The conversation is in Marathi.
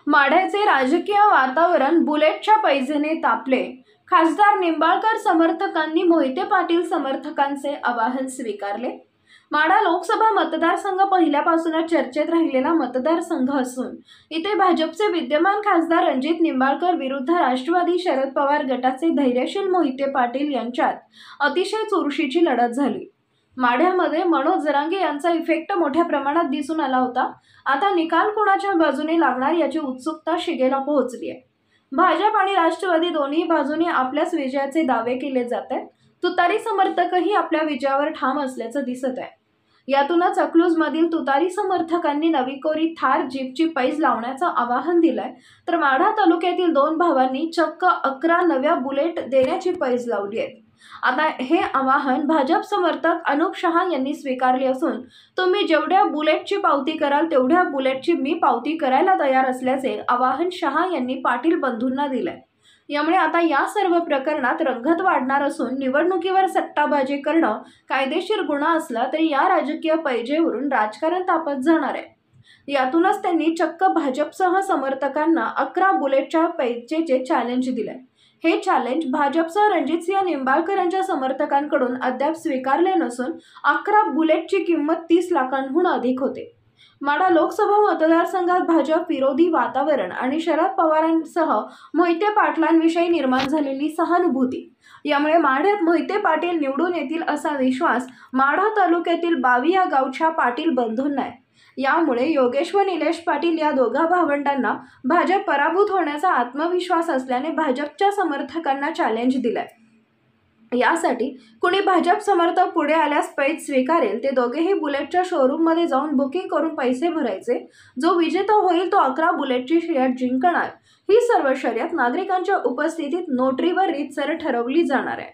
माढ्याचे राजकीय वातावरण बुलेटच्या पैजेने तापले। खासदार निंबाळकर समर्थकांनी मोहिते पाटील समर्थकांचे आवाहन स्वीकारले। माढा लोकसभा मतदारसंघ पहिल्यापासूनच चर्चेत राहिलेला मतदारसंघ असून इथे भाजपचे विद्यमान खासदार रणजित निंबाळकर विरुद्ध राष्ट्रवादी शरद पवार गटाचे धैर्यशील मोहिते पाटील यांच्यात अतिशय चुरशीची लढत झाली। माढ्यामध्ये मनोज जरांगे यांचा इफेक्ट मोठ्या प्रमाणात दिसून आला होता। आता निकाल कोणाच्या बाजूने लागणार याची उत्सुकता शिगेला पोहोचली आहे। भाजप आणि राष्ट्रवादी दोन्ही बाजूने आपल्याच विजयाचे दावे केले जात आहेत। तुतारी समर्थकही आपल्या विजयावर ठाम असल्याचं दिसत आहे। यातूनच अकलूजमधील तुतारी समर्थकांनी नवी कोरी थार जीपची पैज लावण्याचं आवाहन दिलंय, तर माढा तालुक्यातील दोन भावांनी चक्क 11 नव्या बुलेट देण्याची पैज लावली आहे। आता हे आवाहन भाजप समर्थक अनुप शहा यांनी स्वीकारले असून तुम्ही जेवढ्या बुलेटची पावती कराल तेवढ्या बुलेटची मी पावती करायला तयार असल्याचे आवाहन शहा यांनी पाटील बंधूंना दिलंय। यामुळे आता या सर्व प्रकरणात रंगत वाढणार असून निवडणुकीवर सट्टाबाजी करणं कायदेशीर गुन्हा असला तरी या राजकीय पैजेवरून राजकारण तापत जाणार आहे। यातूनच त्यांनी चक्क भाजपसह समर्थकांना 11 बुलेटच्या पैजेचे चॅलेंज दिलंय। हे चॅलेंज भाजपसह रणजितसिंह निंबाळकर यांच्या समर्थकांकडून अद्याप स्वीकारले नसून 11 बुलेटची किंमत 30 लाखांहून अधिक होते। माढा लोकसभा मतदारसंघात भाजप विरोधी वातावरण आणि शरद पवारांसह मोहिते पाटलांविषयी निर्माण झालेली सहानुभूती यामुळे माढ्यात मोहिते पाटील निवडून येतील असा विश्वास माढा तालुक्यातील बावी या गावच्या पाटील बंधूंना आहे। यामुळे योगेश व निलेश पाटील या दोघा भावंडांना भाजप पराभूत होण्याचा आत्मविश्वास असल्याने भाजपच्या समर्थकांना चॅलेंज दिलंय। यासाठी कुणी भाजप समर्थक पुढे आल्यास पैज स्वीकारेल ते दोघेही बुलेटच्या शोरूममध्ये जाऊन बुकिंग करून पैसे भरायचे। जो विजेता होईल तो 11 बुलेटची शर्यत जिंकणार। ही सर्व शर्यत नागरिकांच्या उपस्थितीत नोटरीवर रीतसर ठरवली जाणार आहे।